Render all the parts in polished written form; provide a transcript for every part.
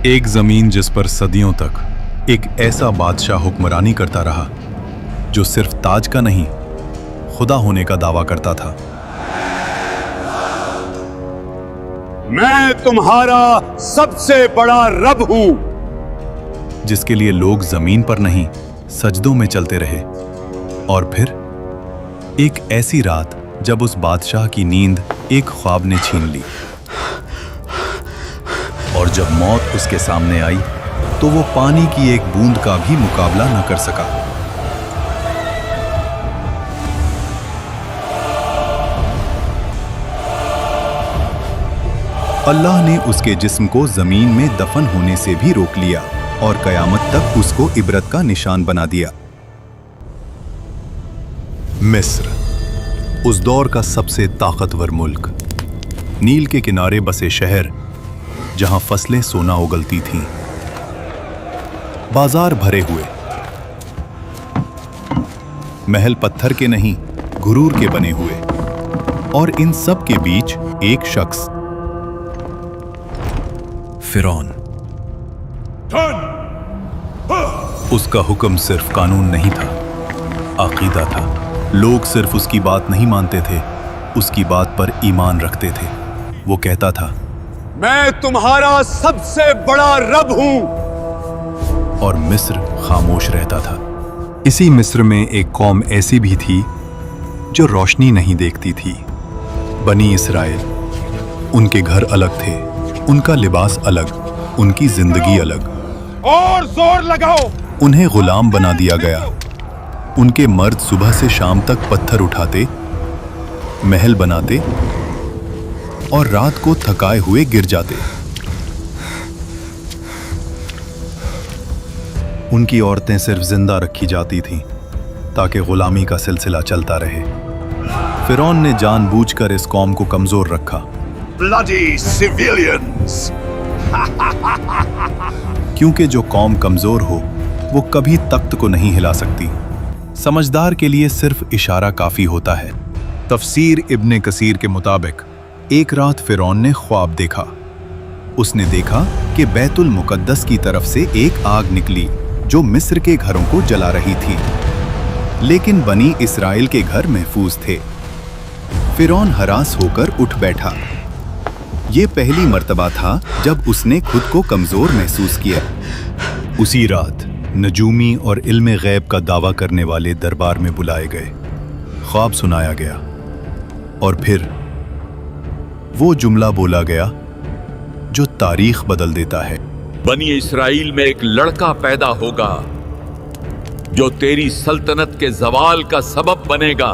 एक जमीन जिस पर सदियों तक एक ऐसा बादशाह हुक्मरानी करता रहा जो सिर्फ ताज का नहीं, खुदा होने का दावा करता था। मैं तुम्हारा सबसे बड़ा रब हूं, जिसके लिए लोग जमीन पर नहीं सजदों में चलते रहे। और फिर एक ऐसी रात जब उस बादशाह की नींद एक ख्वाब ने छीन ली, और जब मौत उसके सामने आई तो वो पानी की एक बूंद का भी मुकाबला न कर सका। अल्लाह ने उसके जिस्म को जमीन में दफन होने से भी रोक लिया और कयामत तक उसको इबरत का निशान बना दिया। मिस्र, उस दौर का सबसे ताकतवर मुल्क, नील के किनारे बसे शहर जहां फसलें सोना उगलती थीं, बाजार भरे हुए, महल पत्थर के नहीं गुरूर के बने हुए, और इन सब के बीच एक शख्स, फिरौन। उसका हुक्म सिर्फ कानून नहीं था, अकीदा था। लोग सिर्फ उसकी बात नहीं मानते थे, उसकी बात पर ईमान रखते थे। वो कहता था, मैं तुम्हारा सबसे बड़ा रब हूं। और मिस्र खामोश रहता था। इसी मिस्र में एक कौम ऐसी भी थी जो रोशनी नहीं देखती थी, बनी इसराइल। उनके घर अलग थे, उनका लिबास अलग, उनकी जिंदगी अलग। और जोर लगाओ। उन्हें गुलाम बना दिया गया। उनके मर्द सुबह से शाम तक पत्थर उठाते, महल बनाते और रात को थकाए हुए गिर जाते। उनकी औरतें सिर्फ जिंदा रखी जाती थीं ताकि गुलामी का सिलसिला चलता रहे। फिरौन ने जानबूझकर इस कौम को कमजोर रखा। Bloody civilians! क्योंकि जो कौम कमजोर हो वो कभी तख्त को नहीं हिला सकती। समझदार के लिए सिर्फ इशारा काफी होता है। तफसीर इब्ने कसीर के मुताबिक एक रात फिरौन ने ख्वाब देखा। उसने देखा कि बैतुल मुकद्दस की तरफ से एक आग निकली जो मिस्र के घरों को जला रही थी, लेकिन बनी इसराइल के घर महफूज थे। फिरौन हरास होकर उठ बैठा। ये पहली मर्तबा था जब उसने खुद को कमजोर महसूस किया। उसी रात नजूमी और इल्मे गैब का दावा करने वाले दरबार में बुलाए गए। ख्वाब सुनाया गया और फिर वो जुमला बोला गया जो तारीख बदल देता है। बनी इस्राइल में एक लड़का पैदा होगा जो तेरी सल्तनत के जवाल का सबब बनेगा।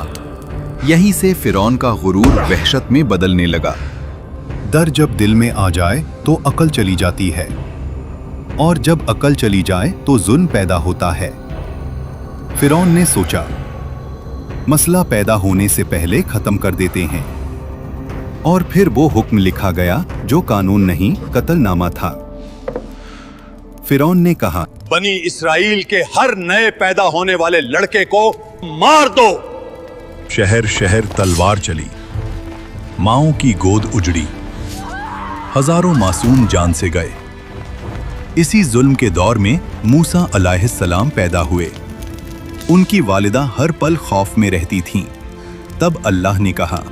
यहीं से फिरौन का गुरूर वहशत में बदलने लगा। डर जब दिल में आ जाए तो अकल चली जाती है, और जब अकल चली जाए तो जुल्म पैदा होता है। फिरौन ने सोचा, मसला पैदा होने से पहले खत्म कर देते हैं। और फिर वो हुक्म लिखा गया जो कानून नहीं, कत्लनामा था। फिरौन ने कहा, बनी इसराइल के हर नए पैदा होने वाले लड़के को मार दो। शहर शहर तलवार चली, माओं की गोद उजड़ी, हजारों मासूम जान से गए। इसी जुल्म के दौर में मूसा अलैहिस्सलाम पैदा हुए। उनकी वालिदा हर पल खौफ में रहती थीं। तब अल्लाह ने कहा,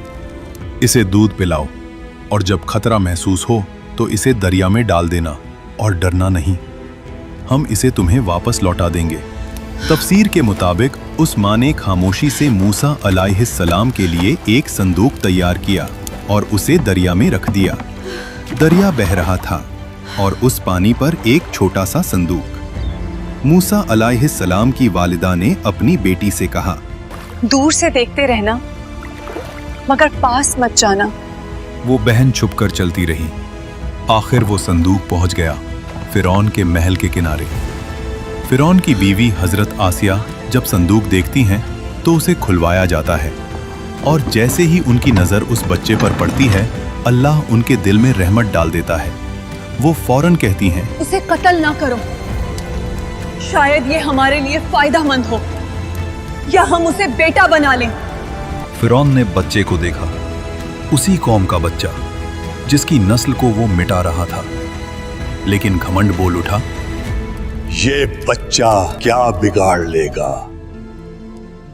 इसे दूध पिलाओ, और जब खतरा महसूस हो तो इसे दरिया में डाल देना, और डरना नहीं, हम इसे तुम्हें वापस लौटा देंगे। तफसीर के मुताबिक उस माँ ने खामोशी से मूसा अलैहिस्सलाम के लिए एक संदूक तैयार किया और उसे दरिया में रख दिया। दरिया बह रहा था और उस पानी पर एक छोटा सा संदूक। मूसा अलैहिस्सलाम की वालिदा ने अपनी बेटी से कहा, दूर से देखते रहना, मगर पास मत जाना। वो बहन छुपकर चलती रही। आखिर वो संदूक पहुंच गया फिरौन के महल के किनारे। फिरौन की बीवी हजरत आसिया जब संदूक देखती हैं तो उसे खुलवाया जाता है, और जैसे ही उनकी नजर उस बच्चे पर पड़ती है, अल्लाह उनके दिल में रहमत डाल देता है। वो फौरन कहती हैं, इसे कत्ल ना करो, शायद ये हमारे लिए फायदेमंद हो, या हम उसे बेटा बना लें। फिरौन ने बच्चे को देखा, उसी कौम का बच्चा जिसकी नस्ल को वो मिटा रहा था। लेकिन घमंड बोल उठा, ये बच्चा क्या बिगाड़ लेगा।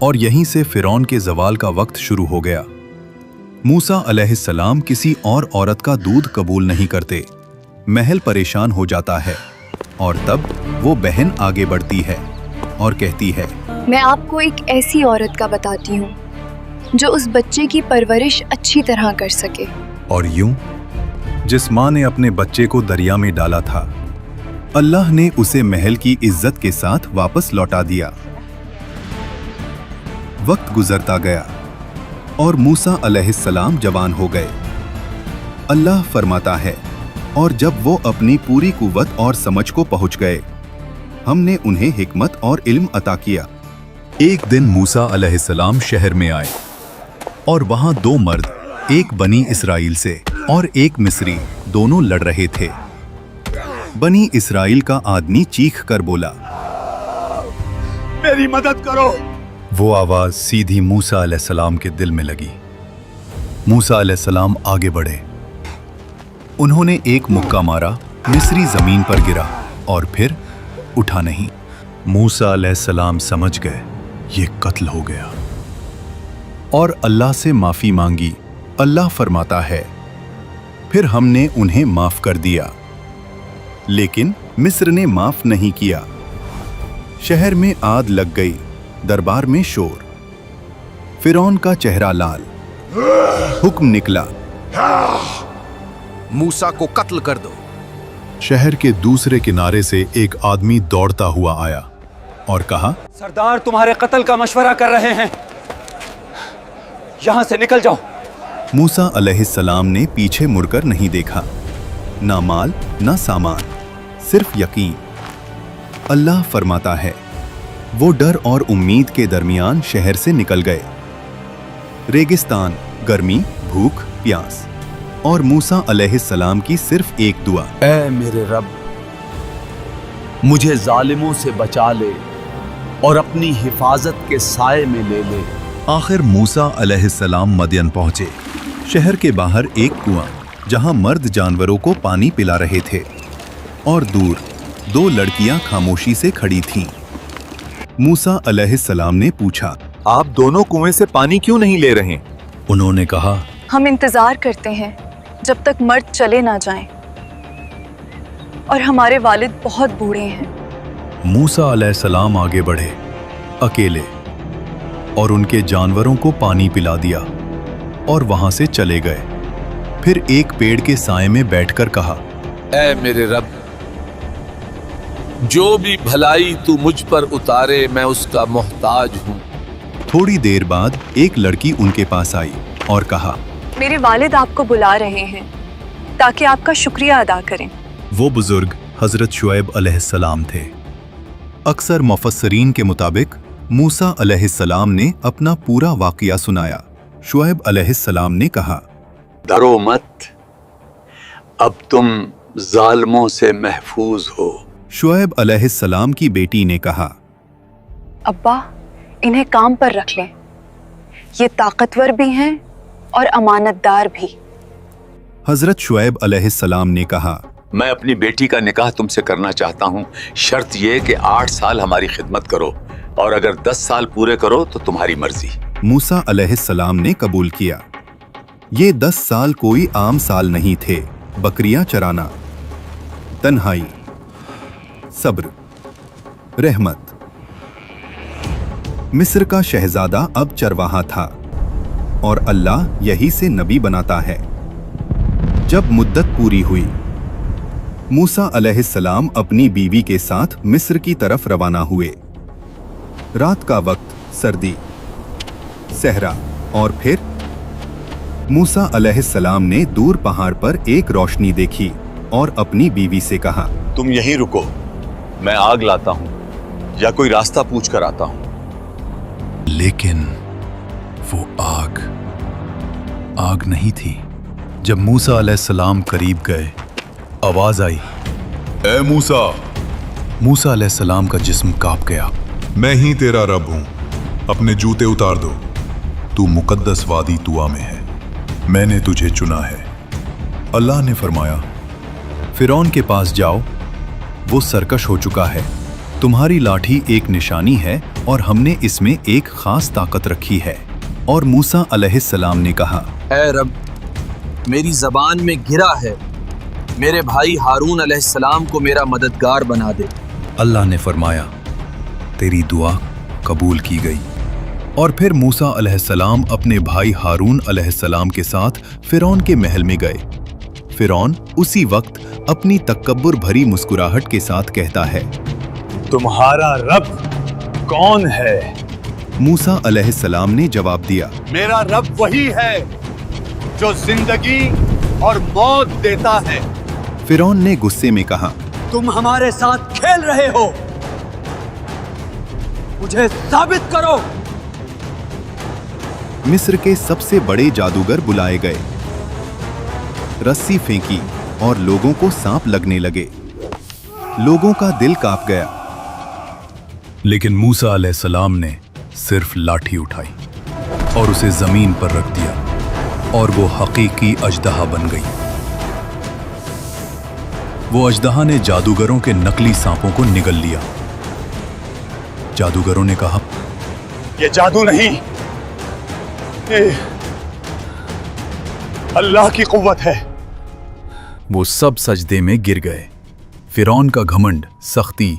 और यहीं से फिरौन के जवाल का वक्त शुरू हो गया। मूसा अलैहिस्सलाम किसी और औरत का दूध कबूल नहीं करते। महल परेशान हो जाता है और तब वो बहन आगे बढ़ती है और कहती है, मैं आपको एक ऐसी औरत का बताती हूँ जो उस बच्चे की परवरिश अच्छी तरह कर सके। और यूं जिस माँ ने अपने बच्चे को दरिया में डाला था, अल्लाह ने उसे महल की इज्जत के साथ वापस लौटा दिया। वक्त गुजरता गया और मूसा अलैहिस्सलाम जवान हो गए। अल्लाह फरमाता है, और जब वो अपनी पूरी कुव्वत और समझ को पहुंच गए, हमने उन्हें हिकमत और इल्म अता किया। एक दिन मूसा अलैहिस्सलाम शहर में आए और वहां दो मर्द, एक बनी इसराइल से और एक मिस्री, दोनों लड़ रहे थे। बनी इसराइल का आदमी चीख कर बोला, मेरी मदद करो। वो आवाज सीधी मूसा अलैहिस्सलाम के दिल में लगी। मूसा अलैहिस्सलाम आगे बढ़े। उन्होंने एक मुक्का मारा, मिस्री जमीन पर गिरा और फिर उठा नहीं। मूसा अलैहिस्सलाम समझ गए ये कत्ल हो गया और अल्लाह से माफी मांगी। अल्लाह फरमाता है, फिर हमने उन्हें माफ कर दिया, लेकिन मिस्र ने माफ नहीं किया। शहर में आग लग गई, दरबार में शोर। फिरौन का चेहरा लाल। हुक्म निकला, मूसा को कत्ल कर दो। शहर के दूसरे किनारे से एक आदमी दौड़ता हुआ आया और कहा, सरदार तुम्हारे कत्ल का मशवरा कर रहे हैं, यहां से निकल जाओ। मूसा अलैहिस्सलाम ने पीछे मुड़कर नहीं देखा, ना माल ना सामान, सिर्फ यकीन। अल्लाह फरमाता है, वो डर और उम्मीद के दरमियान शहर से निकल गए। रेगिस्तान, गर्मी, भूख, प्यास और मूसा अलैहिस्सलाम की सिर्फ एक दुआ, ऐ मेरे रब, मुझे जालिमों से बचा ले और अपनी हिफाजत के साए में ले ले। आखिर मूसा अलैहिस्सलाम मदयन पहुंचे। शहर के बाहर एक कुआं, जहां मर्द जानवरों को पानी पिला रहे थे, और दूर दो लड़कियां खामोशी से खड़ी थीं। मूसा अलैहिस्सलाम ने पूछा, आप दोनों कुएं से पानी क्यों नहीं ले रहे? उन्होंने कहा, हम इंतजार करते हैं जब तक मर्द चले ना जाएं, और हमारे वालिद बहुत बूढ़े हैं। मूसा अलैहिस्सलाम आगे बढ़े अकेले और उनके जानवरों को पानी पिला दिया और वहां से चले गए। फिर एक पेड़ के साए में बैठकर कहा, ऐ मेरे रब, जो भी भलाई तू मुझ पर उतारे मैं उसका मोहताज हूं। थोड़ी देर बाद एक लड़की उनके पास आई और कहा, मेरे वालिद आपको बुला रहे हैं ताकि आपका शुक्रिया अदा करें। वो बुजुर्ग हजरत शुएब अलैहिस्सलाम थे। अक्सर मुफस्सरीन के मुताबिक मूसा अलैहिस्सलाम ने अपना पूरा वाक़या सुनाया। शुएब अलैहिस्सलाम ने कहा, डरो मत, अब तुम जालिमों से महफूज हो। शुएब अलैहिस्सलाम की बेटी ने कहा, अब्बा, इन्हें काम पर रख लें, ये ताकतवर भी हैं और अमानतदार भी। हजरत शुएब अलैहिस्सलाम ने कहा, मैं अपनी बेटी का निकाह तुमसे करना चाहता हूँ, शर्त यह कि 8 साल हमारी खिदमत करो, और अगर 10 साल पूरे करो तो तुम्हारी मर्जी। मूसा अलैहिस्सलाम ने कबूल किया। ये 10 साल कोई आम साल नहीं थे। बकरियां चराना, तन्हाई, सब्र, रहमत। मिस्र का शहजादा अब चरवाहा था और अल्लाह यही से नबी बनाता है। जब मुद्दत पूरी हुई, मूसा अलैहिस्सलाम अपनी बीवी के साथ मिस्र की तरफ रवाना हुए। रात का वक्त, सर्दी, सहरा, और फिर मूसा अलैहिस्सलाम ने दूर पहाड़ पर एक रोशनी देखी और अपनी बीवी से कहा, तुम यहीं रुको, मैं आग लाता हूँ या कोई रास्ता पूछ कर आता हूँ। लेकिन वो आग नहीं थी। जब मूसा अलैहिस्सलाम करीब गए, आवाज आई, ए मूसा। मूसा अलैहिस्सलाम का जिस्म कांप गया। मैं ही तेरा रब हूं, अपने जूते उतार दो। तू मुकद्दस वादी तुआ में है, मैंने तुझे चुना है। अल्लाह ने फरमाया, फिरौन के पास जाओ, वो सरकश हो चुका है। तुम्हारी लाठी एक निशानी है और हमने इसमें एक खास ताकत रखी है। और मूसा अलैहिस्सलाम ने कहा, ऐ रब, मेरी जबान में गिरा है, मेरे भाई हारून अलैहिस्सलाम को मेरा मददगार बना दे। अल्लाह ने फरमाया, तेरी दुआ कबूल की गई। और फिर मूसा अलैहिस्सलाम अपने भाई हारून अलैहिस्सलाम के साथ फिरौन के महल में गए। फिरौन उसी वक्त अपनी तकब्बुर भरी मुस्कुराहट के साथ कहता है, तुम्हारा रब कौन है? मूसा अलैहिस्सलाम ने जवाब दिया, मेरा रब वही है जो जिंदगी और मौत देता है। फिरौन ने गुस्से में कहा, तुम हमारे साथ खेल रहे हो, मुझे साबित करो। मिस्र के सबसे बड़े जादूगर बुलाए गए। रस्सी फेंकी और लोगों को सांप लगने लगे। लोगों का दिल कांप गया। लेकिन मूसा अलैहिस्सलाम ने सिर्फ लाठी उठाई और उसे जमीन पर रख दिया और वो हकीकी अजदहा बन गई। वो अजदहा ने जादूगरों के नकली सांपों को निगल लिया। जादूगरों ने कहा, ये जादू नहीं, ये अल्लाह की कुव्वत है। वो सब सजदे में गिर गए। फिरौन का घमंड सख्ती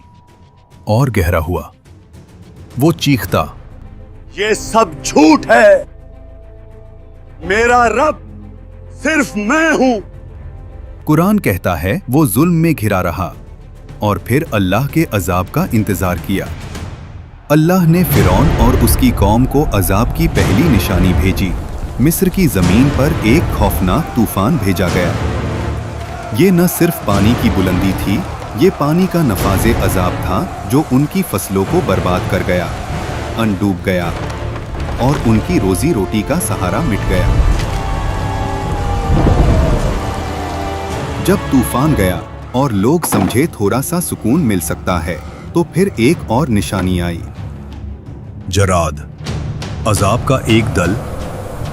और गहरा हुआ। वो चीखता, ये सब झूठ है, मेरा रब सिर्फ मैं हूं। कुरान कहता है वो जुल्म में घिरा रहा और फिर अल्लाह के अजाब का इंतजार किया। अल्लाह ने फिरौन और उसकी कौम को अजाब की पहली निशानी भेजी। मिस्र की जमीन पर एक खौफनाक तूफान भेजा गया। ये न सिर्फ पानी की बुलंदी थी, ये पानी का नफाजे अजाब था जो उनकी फसलों को बर्बाद कर गया, अनडूब गया और उनकी रोजी रोटी का सहारा मिट गया। जब तूफान गया और लोग समझे थोड़ा सा सुकून मिल सकता है, तो फिर एक और निशानी आई। जराद, अजाब का एक दल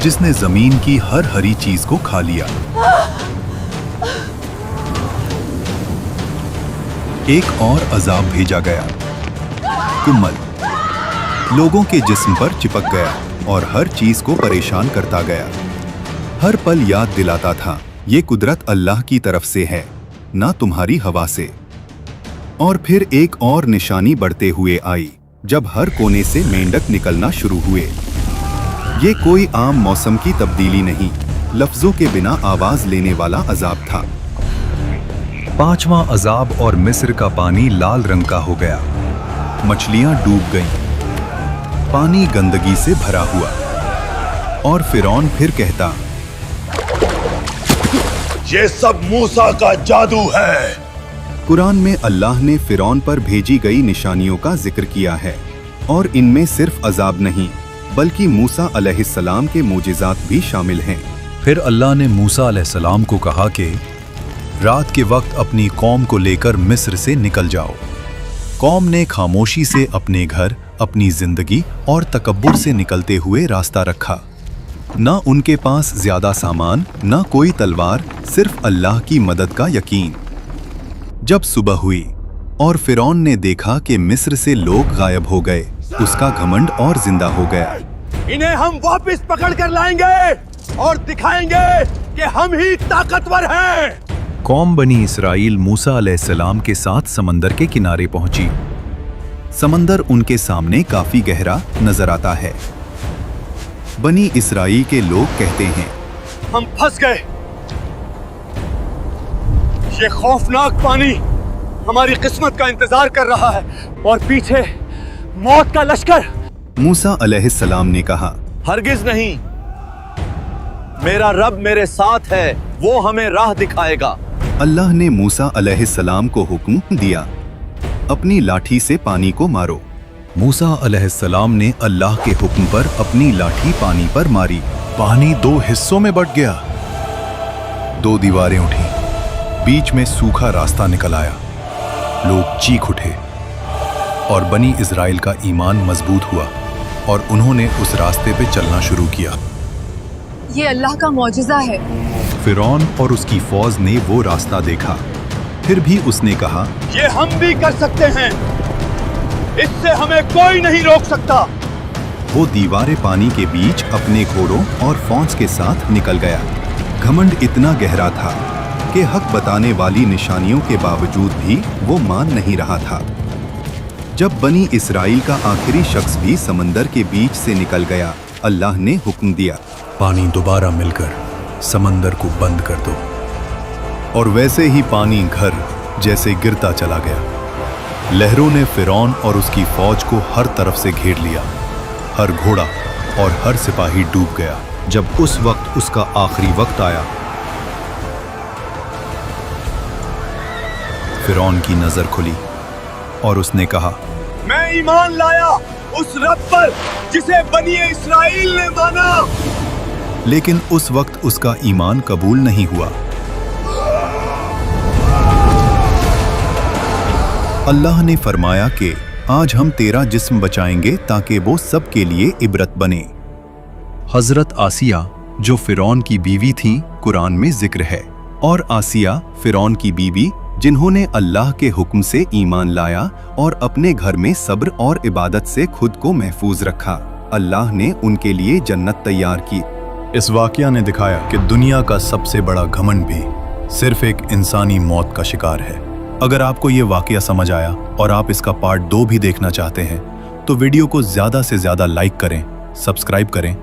जिसने जमीन की हर हरी चीज को खा लिया। एक और अजाब भेजा गया, कुम्मल, लोगों के जिस्म पर चिपक गया और हर चीज को परेशान करता गया। हर पल याद दिलाता था, ये कुदरत अल्लाह की तरफ से है, ना तुम्हारी हवा से। और फिर एक और निशानी बढ़ते हुए आई, जब हर कोने से मेंढक निकलना शुरू हुए। ये कोई आम मौसम की तब्दीली नहीं, लफ्जों के बिना आवाज लेने वाला अजाब था। पांचवां अजाब और मिस्र का पानी लाल रंग का हो गया। मछलियां डूब गईं। पानी गंदगी से भरा हुआ। और फिरौन फिर कहता, ये सब मूसा का जादू है। कुरान में अल्लाह ने फिरौन पर भेजी गई निशानियों का जिक्र किया है और इनमें सिर्फ अजाब नहीं बल्कि मूसा अलैहिस्सलाम के मोजिज़ात भी शामिल हैं। फिर अल्लाह ने मूसा अलैहिस्सलाम को कहा कि रात के वक्त अपनी कौम को लेकर मिस्र से निकल जाओ। कौम ने खामोशी से अपने घर, अपनी जिंदगी और तकब्बुर से निकलते हुए रास्ता रखा। न उनके पास ज्यादा सामान, न कोई तलवार, सिर्फ अल्लाह की मदद का यकीन। जब सुबह हुई और फिरौन ने देखा कि मिस्र से लोग गायब हो गए, उसका घमंड और जिंदा हो गया। इन्हें हम वापस पकड़ कर लाएंगे और दिखाएंगे कि हम ही ताकतवर हैं। कौम बनी इसराइल मूसा अलैहिस्सलाम के साथ समंदर के किनारे पहुंची। समंदर उनके सामने काफी गहरा नजर आता है। बनी इसराइल के लोग कहते हैं, हम फंस गए। ये खौफनाक पानी हमारी किस्मत का इंतजार कर रहा है और पीछे मौत का लश्कर। मूसा अलैहिस्सलाम ने कहा, हरगिज नहीं, मेरा रब मेरे साथ है, वो हमें राह दिखाएगा। अल्लाह ने मूसा अलैहिस्सलाम को हुक्म दिया, अपनी लाठी से पानी को मारो। मूसा अलैहिस्सलाम ने अल्लाह के हुक्म पर अपनी लाठी पानी पर मारी। पानी दो हिस्सों में बंट गया। दो दीवारें उठी, बीच में सूखा रास्ता निकल आया। लोग चीख उठे और बनी इज़राइल का ईमान मजबूत हुआ और उन्होंने उस रास्ते पे चलना शुरू किया। ये अल्लाह का मौजिज़ा है। फिरौन और उसकी फौज ने वो रास्ता देखा फिर भी उसने कहा, ये हम भी कर सकते हैं, इससे हमें कोई नहीं रोक सकता। वो दीवारे पानी के बीच अपने घोड़ों और फौज के साथ निकल गया। घमंड इतना गहरा था कि हक बताने वाली निशानियों के बावजूद भी वो मान नहीं रहा था। जब बनी इस्राइल का आखिरी शख्स भी समंदर के बीच से निकल गया, अल्लाह ने हुक्म दिया, पानी दोबारा मिलकर समंदर को बंद कर दो। और वैसे ही पानी घर जैसे गिरता चला गया। लहरों ने फिरौन और उसकी फौज को हर तरफ से घेर लिया। हर घोड़ा और हर सिपाही डूब गया। जब उस वक्त उसका आखिरी वक्त आया, फिरौन की नजर खुली और उसने कहा, मैं ईमान लाया उस रब पर जिसे बनी इस्राइल ने माना। लेकिन उस वक्त उसका ईमान कबूल नहीं हुआ। अल्लाह ने फरमाया कि आज हम तेरा जिस्म बचाएंगे ताकि वो सब के लिए इबरत बने। हजरत आसिया जो फिरौन की बीवी थी, कुरान में जिक्र है। और आसिया फिरौन की बीवी जिन्होंने अल्लाह के हुक्म से ईमान लाया और अपने घर में सब्र और इबादत से खुद को महफूज रखा, अल्लाह ने उनके लिए जन्नत तैयार की। इस वाकया ने दिखाया कि दुनिया का सबसे बड़ा घमंड भी सिर्फ एक इंसानी मौत का शिकार है। अगर आपको ये वाकया समझ आया और आप इसका पार्ट 2 भी देखना चाहते हैं तो वीडियो को ज़्यादा से ज़्यादा लाइक करें, सब्सक्राइब करें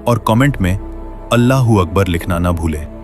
और कमेंट में अल्लाहू अकबर लिखना ना भूलें।